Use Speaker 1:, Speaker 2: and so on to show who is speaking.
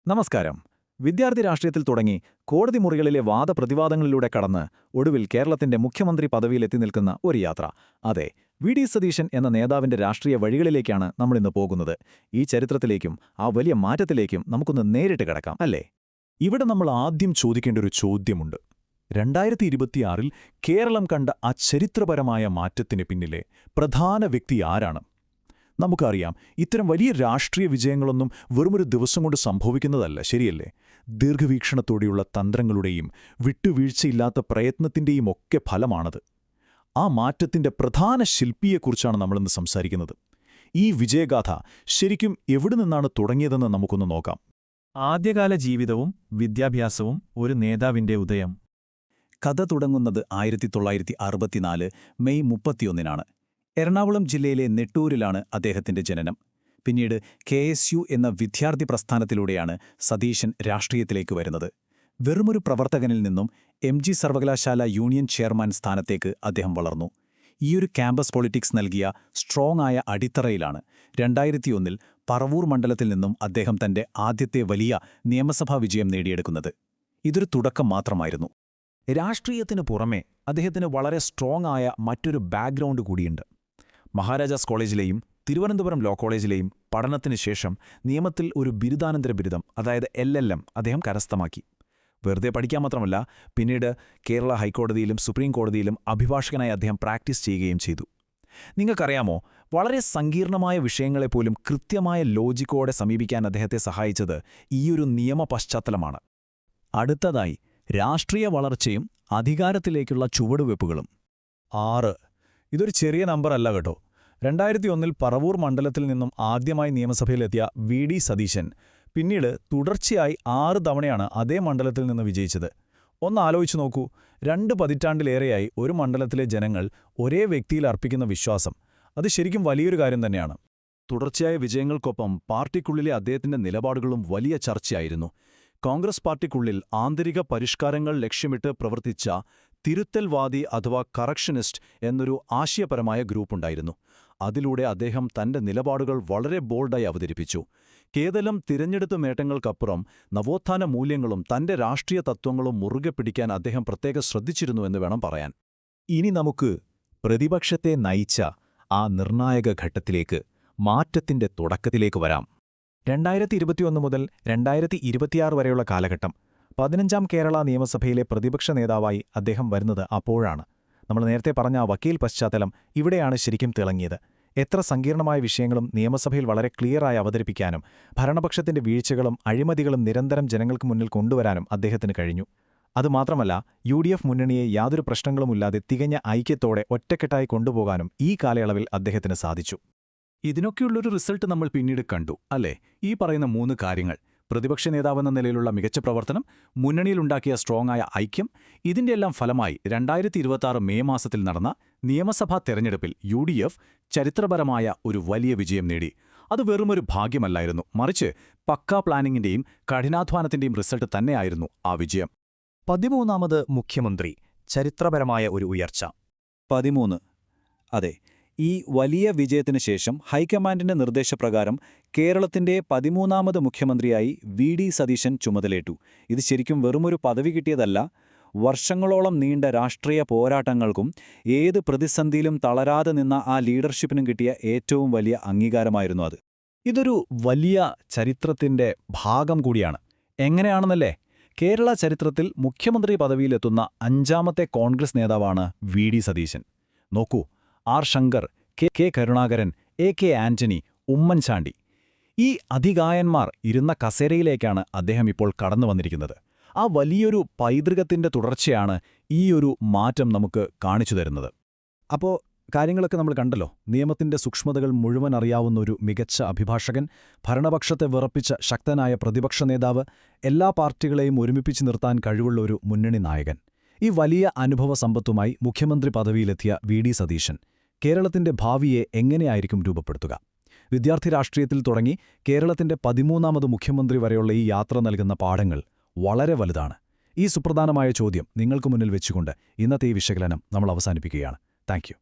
Speaker 1: നമസ്കാരം. വിദ്യാർത്ഥി രാഷ്ട്രീയത്തിൽ തുടങ്ങി കോടതി മുറികളിലെ വാദപ്രതിവാദങ്ങളിലൂടെ കടന്ന് ഒടുവിൽ കേരളത്തിന്റെ മുഖ്യമന്ത്രി പദവിയിലെത്തി നിൽക്കുന്ന ഒരു യാത്ര. അതെ, വി.ഡി. സതീശൻ എന്ന നേതാവിന്റെ രാഷ്ട്രീയ വഴികളിലേക്കാണ് നമ്മളിന്ന് പോകുന്നത്. ഈ ചരിത്രത്തിലേക്കും ആ വലിയ മാറ്റത്തിലേക്കും നമുക്കൊന്ന് നേരിട്ട് കിടക്കാം, അല്ലേ?
Speaker 2: ഇവിടെ നമ്മൾ ആദ്യം ചോദിക്കേണ്ട ഒരു ചോദ്യമുണ്ട്. 2026-ൽ കേരളം കണ്ട ആ ചരിത്രപരമായ മാറ്റത്തിന് പിന്നിലെ പ്രധാന വ്യക്തി ആരാണ്? നമുക്കറിയാം, ഇത്തരം വലിയ രാഷ്ട്രീയ വിജയങ്ങളൊന്നും വെറുമൊരു ദിവസം കൊണ്ട് സംഭവിക്കുന്നതല്ല, ശരിയല്ലേ? ദീർഘവീക്ഷണത്തോടെയുള്ള തന്ത്രങ്ങളുടെയും വിട്ടുവീഴ്ചയില്ലാത്ത പ്രയത്നത്തിന്റെയും ഒക്കെ ഫലമാണത്. ആ മാറ്റത്തിന്റെ പ്രധാന ശില്പിയെക്കുറിച്ചാണ് നമ്മളിന്ന് സംസാരിക്കുന്നത്. ഈ വിജയഗാഥ ശരിക്കും എവിടെ നിന്നാണ് തുടങ്ങിയതെന്ന് നമുക്കൊന്ന് നോക്കാം.
Speaker 3: ആദ്യകാല ജീവിതവും വിദ്യാഭ്യാസവും ഒരു നേതാവിന്റെ ഉദയം.
Speaker 1: കഥ തുടങ്ങുന്നത് 1964 മെയ് 31-നാണ്. എറണാകുളം ജില്ലയിലെ നെട്ടൂരിലാണ് അദ്ദേഹത്തിന്റെ ജനനം. പിന്നീട് KSU എന്ന വിദ്യാർത്ഥി പ്രസ്ഥാനത്തിലൂടെയാണ് സതീശൻ രാഷ്ട്രീയത്തിലേക്ക് വരുന്നത്. വെറുമൊരു പ്രവർത്തകനിൽ നിന്നും MG സർവകലാശാല യൂണിയൻ ചെയർമാൻ സ്ഥാനത്തേക്ക് അദ്ദേഹം വളർന്നു. ഈയൊരു ക്യാമ്പസ് പൊളിറ്റിക്സ് നൽകിയ സ്ട്രോങ് ആയ അടിത്തറയിലാണ് 2001-ൽ പറവൂർ മണ്ഡലത്തിൽ നിന്നും അദ്ദേഹം തന്റെ ആദ്യത്തെ വലിയ നിയമസഭാ വിജയം നേടിയെടുക്കുന്നത്. ഇതൊരു തുടക്കം മാത്രമായിരുന്നു.
Speaker 2: രാഷ്ട്രീയത്തിന് പുറമെ അദ്ദേഹത്തിന് വളരെ സ്ട്രോങ് ആയ മറ്റൊരു ബാക്ക്ഗ്രൗണ്ട് കൂടിയുണ്ട്. മഹാരാജാസ് കോളേജിലെയും തിരുവനന്തപുരം ലോ കോളേജിലെയും പഠനത്തിന് ശേഷം നിയമത്തിൽ ഒരു ബിരുദാനന്തര ബിരുദം, അതായത് LLM, അദ്ദേഹം കരസ്ഥമാക്കി. വെറുതെ പഠിക്കാൻ മാത്രമല്ല, പിന്നീട് കേരള ഹൈക്കോടതിയിലും സുപ്രീം കോടതിയിലും അഭിഭാഷകനായി അദ്ദേഹം പ്രാക്ടീസ് ചെയ്യുകയും ചെയ്തു. നിങ്ങൾക്കറിയാമോ, വളരെ സങ്കീർണമായ വിഷയങ്ങളെപ്പോലും കൃത്യമായ ലോജിക്കോടെ സമീപിക്കാൻ അദ്ദേഹത്തെ സഹായിച്ചത് ഈയൊരു നിയമ പശ്ചാത്തലമാണ്.
Speaker 1: അടുത്തതായി രാഷ്ട്രീയ വളർച്ചയും അധികാരത്തിലേക്കുള്ള ചുവടുവെപ്പുകളും.
Speaker 2: 6. ഇതൊരു ചെറിയ നമ്പറല്ല കേട്ടോ. 2001-ൽ പറവൂർ മണ്ഡലത്തിൽ നിന്നും ആദ്യമായി നിയമസഭയിലെത്തിയ വി.ഡി. സതീശൻ പിന്നീട് തുടർച്ചയായി 6 തവണയാണ് അതേ മണ്ഡലത്തിൽ നിന്ന് വിജയിച്ചത്. ഒന്ന് ആലോചിച്ചു നോക്കൂ, 2 പതിറ്റാണ്ടിലേറെയായി ഒരു മണ്ഡലത്തിലെ ജനങ്ങൾ ഒരേ വ്യക്തിയിൽ അർപ്പിക്കുന്ന വിശ്വാസം, അത് ശരിക്കും വലിയൊരു കാര്യം തന്നെയാണ്.
Speaker 1: തുടർച്ചയായ വിജയങ്ങൾക്കൊപ്പം പാർട്ടിക്കുള്ളിലെ അദ്ദേഹത്തിന്റെ നിലപാടുകളും വലിയ ചർച്ചയായിരുന്നു. കോൺഗ്രസ് പാർട്ടിക്കുള്ളിൽ ആന്തരിക പരിഷ്കാരങ്ങൾ ലക്ഷ്യമിട്ട് പ്രവർത്തിച്ച തിരുത്തൽവാദി അഥവാ കറക്ഷനിസ്റ്റ് എന്നൊരു ആശയപരമായ ഗ്രൂപ്പുണ്ടായിരുന്നു. അതിലൂടെ അദ്ദേഹം തന്റെ നിലപാടുകൾ വളരെ ബോൾഡായി അവതരിപ്പിച്ചു. കേവലം തിരഞ്ഞെടുപ്പ് നേട്ടങ്ങൾക്കപ്പുറം നവോത്ഥാന മൂല്യങ്ങളും തന്റെ രാഷ്ട്രീയ തത്വങ്ങളും മുറുകെ പിടിക്കാൻ അദ്ദേഹം പ്രത്യേകം ശ്രദ്ധിച്ചിരുന്നുവെന്ന് വേണം പറയാൻ.
Speaker 2: ഇനി നമുക്ക് പ്രതിപക്ഷത്തെ നയിച്ച ആ നിർണായക ഘട്ടത്തിലേക്ക്, മാറ്റത്തിന്റെ തുടക്കത്തിലേക്ക് വരാം.
Speaker 3: 2021 മുതൽ 2026 വരെയുള്ള കാലഘട്ടം. 15ാം കേരള നിയമസഭയിലെ പ്രതിപക്ഷ നേതാവായി അദ്ദേഹം വരുന്നത് അപ്പോഴാണ്. നമ്മൾ നേരത്തെ പറഞ്ഞ ആ വക്കീൽ പശ്ചാത്തലം ഇവിടെയാണ് ശരിക്കും തിളങ്ങിയത്. എത്ര സങ്കീർണമായ വിഷയങ്ങളും നിയമസഭയിൽ വളരെ ക്ലിയറായി അവതരിപ്പിക്കാനും ഭരണപക്ഷത്തിന്റെ വീഴ്ചകളും അഴിമതികളും നിരന്തരം ജനങ്ങൾക്ക് മുന്നിൽ കൊണ്ടുവരാനും അദ്ദേഹത്തിന് കഴിഞ്ഞു. അതുമാത്രമല്ല, UDF മുന്നണിയെ യാതൊരു പ്രശ്നങ്ങളുമില്ലാതെ തികഞ്ഞ ഐക്യത്തോടെ ഒറ്റക്കെട്ടായി കൊണ്ടുപോകാനും ഈ കാലയളവിൽ അദ്ദേഹത്തിന് സാധിച്ചു.
Speaker 1: ഇതിനൊക്കെയുള്ളൊരു റിസൾട്ട് നമ്മൾ പിന്നീട് കണ്ടു, അല്ലേ? ഈ പറയുന്ന 3 കാര്യങ്ങൾ: പ്രതിപക്ഷ നേതാവെന്ന നിലയിലുള്ള മികച്ച പ്രവർത്തനം, മുന്നണിയിലുണ്ടാക്കിയ സ്ട്രോങ് ആയ ഐക്യം. ഇതിന്റെയെല്ലാം ഫലമായി 2026 മെയ് മാസത്തിൽ നടന്ന നിയമസഭാ തെരഞ്ഞെടുപ്പിൽ UDF ചരിത്രപരമായ ഒരു വലിയ വിജയം നേടി. അത് വെറുമൊരു ഭാഗ്യമല്ലായിരുന്നു, മറിച്ച് പക്കാ പ്ലാനിങ്ങിന്റെയും കഠിനാധ്വാനത്തിന്റെയും റിസൾട്ട് തന്നെയായിരുന്നു ആ വിജയം.
Speaker 3: 13ാമത് മുഖ്യമന്ത്രി, ചരിത്രപരമായ ഒരു ഉയർച്ച.
Speaker 1: 13. അതെ, ഈ വലിയ വിജയത്തിനു ശേഷം ഹൈക്കമാൻഡിന്റെ നിർദ്ദേശപ്രകാരം കേരളത്തിന്റെ 13ാമത് മുഖ്യമന്ത്രിയായി വി.ഡി. സതീശൻ ചുമതലയേറ്റു. ഇത് ശരിക്കും വെറുമൊരു പദവി കിട്ടിയതല്ല. വർഷങ്ങളോളം നീണ്ട രാഷ്ട്രീയ പോരാട്ടങ്ങൾക്കും ഏത് പ്രതിസന്ധിയിലും തളരാതെ നിന്ന ആ ലീഡർഷിപ്പിനും കിട്ടിയ ഏറ്റവും വലിയ അംഗീകാരമായിരുന്നു അത്.
Speaker 2: ഇതൊരു വലിയ ചരിത്രത്തിന്റെ ഭാഗം കൂടിയാണ്. എങ്ങനെയാണെന്നല്ലേ? കേരള ചരിത്രത്തിൽ മുഖ്യമന്ത്രി പദവിയിലെത്തുന്ന 5ാമത്തെ കോൺഗ്രസ് നേതാവാണ് വി.ഡി. സതീശൻ. നോക്കൂ, R Shankar, K Karunakaran, AK Antony, Oommen Chandy, ഈ അതികായന്മാർ ഇരുന്ന കസേരയിലേക്കാണ് അദ്ദേഹം ഇപ്പോൾ കടന്നു വന്നിരിക്കുന്നത്. ആ വലിയൊരു പൈതൃകത്തിന്റെ തുടർച്ചയാണ് ഈയൊരു മാറ്റം നമുക്ക് കാണിച്ചു തരുന്നത്.
Speaker 3: അപ്പോൾ കാര്യങ്ങളൊക്കെ നമ്മൾ കണ്ടല്ലോ. നിയമത്തിന്റെ സൂക്ഷ്മതകൾ മുഴുവൻ അറിയാവുന്ന ഒരു മികച്ച അഭിഭാഷകൻ, ഭരണപക്ഷത്തെ വിറപ്പിച്ച ശക്തനായ പ്രതിപക്ഷ നേതാവ്, എല്ലാ പാർട്ടികളെയും ഒരുമിപ്പിച്ച് നിർത്താൻ കഴിവുള്ള ഒരു മുന്നണി നായകൻ. ഈ വലിയ അനുഭവ സമ്പത്തുമായി മുഖ്യമന്ത്രി പദവിയിലെത്തിയ വി.ഡി. സതീശൻ കേരളത്തിന്റെ ഭാവിയെ എങ്ങനെയായിരിക്കും രൂപപ്പെടുത്തുക? വിദ്യാർത്ഥി രാഷ്ട്രീയത്തിൽ തുടങ്ങി കേരളത്തിന്റെ 13ാമത് മുഖ്യമന്ത്രി വരെയുള്ള ഈ യാത്ര നൽകുന്ന പാഠങ്ങൾ വളരെ വലുതാണ്. ഈ സുപ്രധാനമായ ചോദ്യം നിങ്ങൾക്ക് മുന്നിൽ വെച്ചുകൊണ്ട് ഇന്നത്തെ ഈ വിശകലനം നമ്മൾ അവസാനിപ്പിക്കുകയാണ്. Thank you.